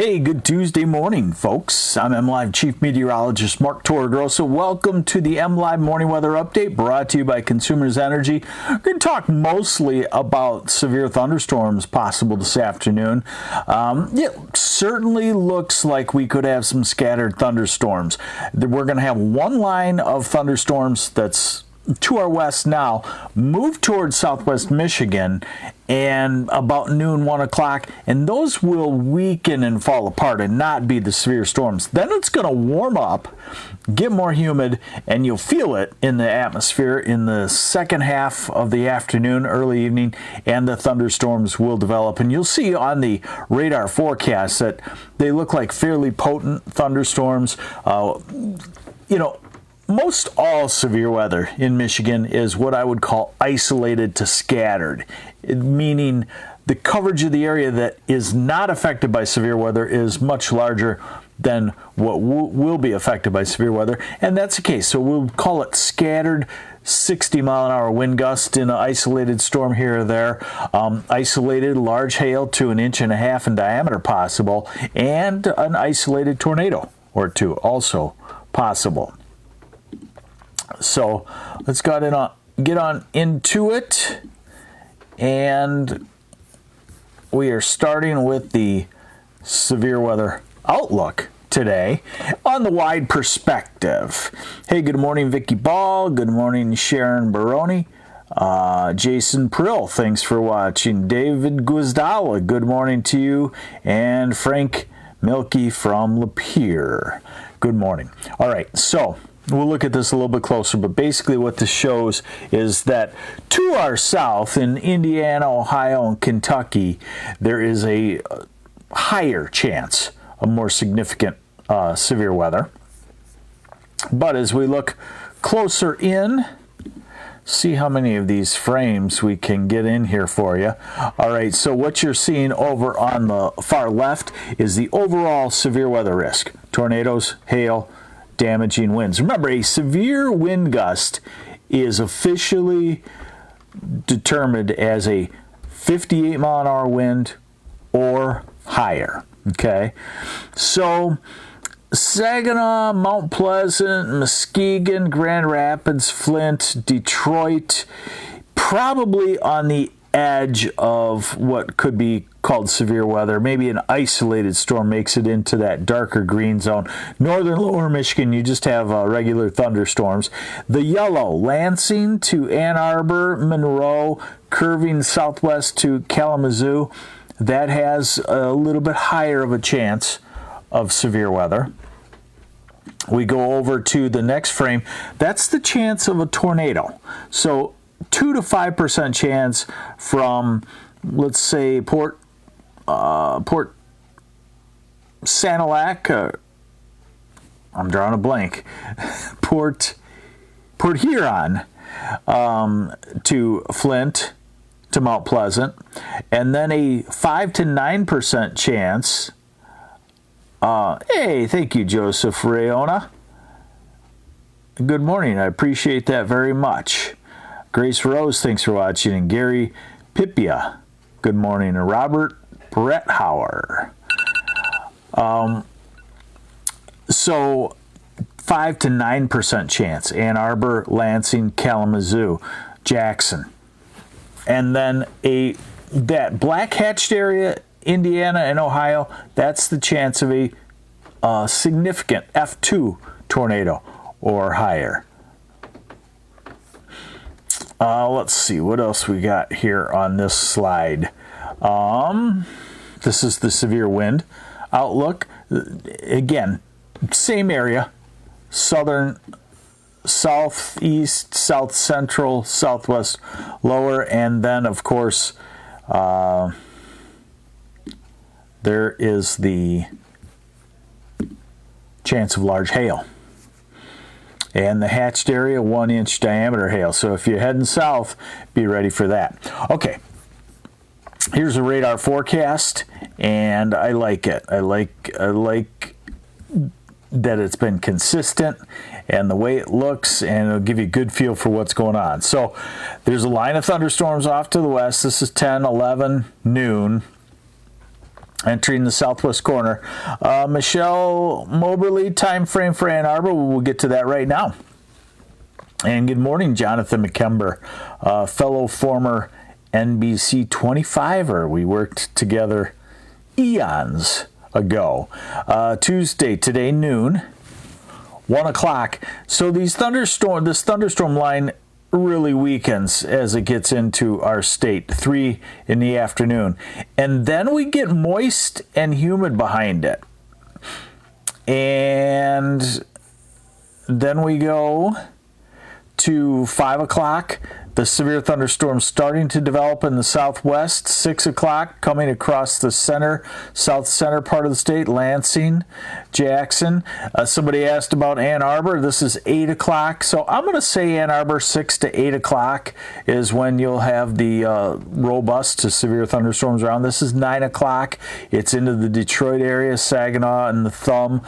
Hey, good Tuesday morning, folks. I'm MLive Chief Meteorologist Mark Torregrossa. Welcome to the MLive Morning Weather Update brought to you by Consumers Energy. We're going to talk mostly about severe thunderstorms possible this afternoon. It certainly looks like we could have some scattered thunderstorms. We're going to have one line of thunderstorms that's to our west now, move towards southwest Michigan, and about noon, 1 o'clock, and those will weaken and fall apart and not be the severe storms. Then it's going to warm up, get more humid, and you'll feel it in the atmosphere in the second half of the afternoon, early evening, and the thunderstorms will develop. And you'll see on the radar forecast that they look like fairly potent thunderstorms. Most all severe weather in Michigan is what I would call isolated to scattered, meaning the coverage of the area that is not affected by severe weather is much larger than what will be affected by severe weather, and that's the case. So we'll call it scattered 60-mile-an-hour wind gust in an isolated storm here or there, isolated large hail to 1.5 inches in diameter possible, and an isolated tornado or two also possible. So let's get on into it, and we are starting with the severe weather outlook today on the wide perspective. Hey, good morning, Vicky Ball. Good morning, Sharon Baroni. Jason Prill, thanks for watching. David Guzdala, good morning to you. And Frank Milky from Lapeer, good morning. All right, so we'll look at this a little bit closer, but basically what this shows is that to our south in Indiana, Ohio, and Kentucky, there is a higher chance of more significant severe weather. But as we look closer in, see how many of these frames we can get in here for you. All right, so what you're seeing over on the far left is the overall severe weather risk. Tornadoes, hail, damaging winds. Remember, a severe wind gust is officially determined as a 58-mile-an-hour wind or higher. Okay, so Saginaw, Mount Pleasant, Muskegon, Grand Rapids, Flint, Detroit, probably on the edge of what could be called severe weather. Maybe an isolated storm makes it into that darker green zone. Northern lower Michigan, you just have regular thunderstorms. The yellow, Lansing to Ann Arbor, Monroe, curving southwest to Kalamazoo, that has a little bit higher of a chance of severe weather. We go over to the next frame. That's the chance of a tornado. So 2 to 5% chance from, let's say, Port Sanilac, I'm drawing a blank, Port Huron to Flint to Mount Pleasant, and then a 5 to 9% chance. Hey, thank you, Joseph Rayona. Good morning. I appreciate that very much. Grace Rose, thanks for watching. And Gary Pipia, good morning. And Robert Bretthauer. So 5 to 9% chance. Ann Arbor, Lansing, Kalamazoo, Jackson. And then that black hatched area, Indiana and Ohio, that's the chance of a significant F2 tornado or higher. Let's see what else we got here on this slide. This is the severe wind outlook. Again, same area, southern, southeast, south central, southwest, lower, and then of course there is the chance of large hail. And the hatched area, 1-inch diameter hail. So if you're heading south, be ready for that. Okay, here's a radar forecast, and I like it. I like that it's been consistent and the way it looks, and it'll give you a good feel for what's going on. So there's a line of thunderstorms off to the west. This is 10, 11, noon. entering the southwest corner. Michelle Moberly, time frame for Ann Arbor. We'll get to that right now. And good morning, Jonathan McKember, fellow former NBC 25er. We worked together eons ago. Tuesday, today, noon, 1 o'clock. So this thunderstorm line really weakens as it gets into our state, 3 in the afternoon. And then we get moist and humid behind it. And then we go to 5 o'clock. The severe thunderstorm starting to develop in the southwest. 6 o'clock coming across the south center part of the state, Lansing, Jackson. Somebody asked about Ann Arbor. This is 8 o'clock. So I'm going to say Ann Arbor, 6 to 8 o'clock is when you'll have the robust to severe thunderstorms around. This is 9 o'clock. It's into the Detroit area, Saginaw, and the Thumb.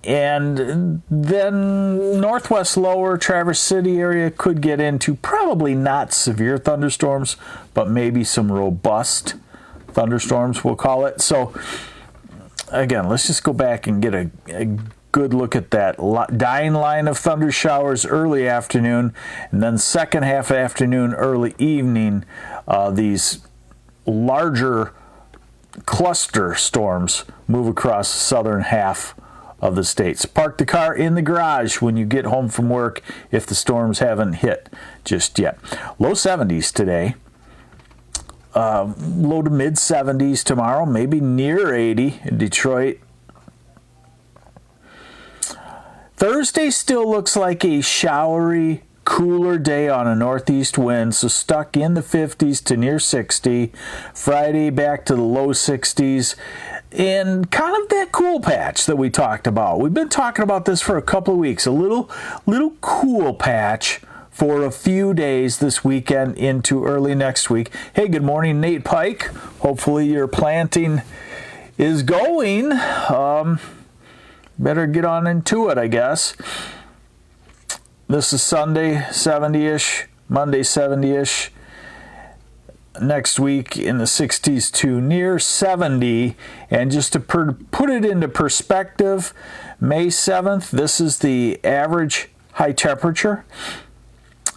And then northwest lower Traverse City area could get into probably not severe thunderstorms, but maybe some robust thunderstorms, we'll call it. So again, let's just go back and get a good look at that dying line of thunder showers early afternoon, and then second half afternoon, early evening, these larger cluster storms move across the southern half of the states. Park the car in the garage when you get home from work if the storms haven't hit just yet. Low 70s today. Low to mid 70s tomorrow, maybe near 80 in Detroit. Thursday still looks like a showery, cooler day on a northeast wind, so stuck in the 50s to near 60. Friday back to the low 60s. And kind of that cool patch that we talked about. We've been talking about this for a couple of weeks. A little cool patch for a few days this weekend into early next week. Hey, good morning, Nate Pike. Hopefully your planting is going. Better get on into it, I guess. This is Sunday, 70-ish. Monday, 70-ish. Next week in the 60s to near 70. And just to put it into perspective, May 7th, this is the average high temperature.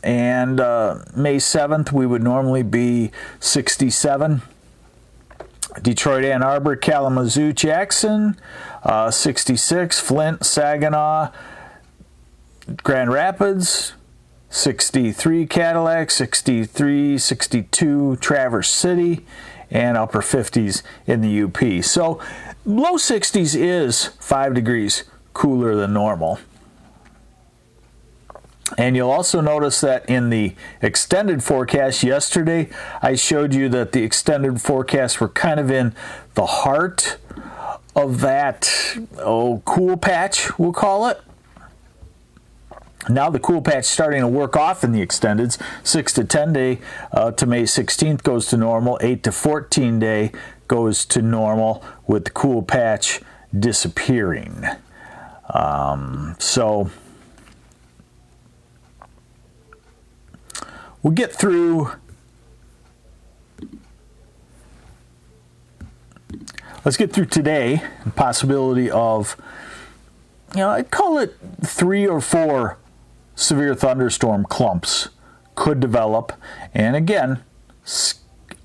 And May 7th, we would normally be 67. Detroit, Ann Arbor, Kalamazoo, Jackson, 66. Flint, Saginaw, Grand Rapids, 63 Cadillac, 63, 62 Traverse City, and upper 50s in the UP. So low 60s is 5 degrees cooler than normal. And you'll also notice that in the extended forecast yesterday, I showed you that the extended forecasts were kind of in the heart of that cool patch, we'll call it. Now the cool patch starting to work off in the extendeds. 6 to 10 day to May 16th goes to normal. 8 to 14 day goes to normal with the cool patch disappearing. So we'll get through. Let's get through today. The possibility of, I'd call it 3 or 4 severe thunderstorm clumps could develop. And again,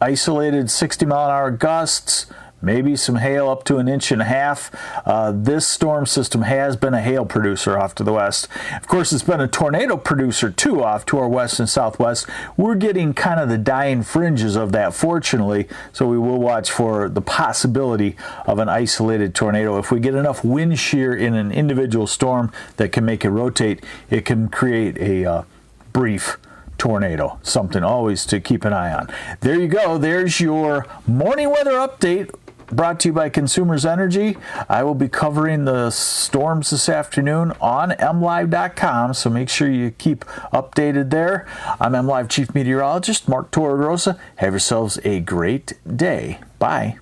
isolated 60-mile-an-hour gusts, maybe some hail up to 1.5 inches. This storm system has been a hail producer off to the west. Of course, it's been a tornado producer too off to our west and southwest. We're getting kind of the dying fringes of that, fortunately, so we will watch for the possibility of an isolated tornado. If we get enough wind shear in an individual storm that can make it rotate, it can create a brief tornado, something always to keep an eye on. There you go. There's your morning weather update brought to you by Consumers Energy. I will be covering the storms this afternoon on MLive.com, so make sure you keep updated there. I'm MLive Chief Meteorologist Mark Torregrosa. Have yourselves a great day. Bye.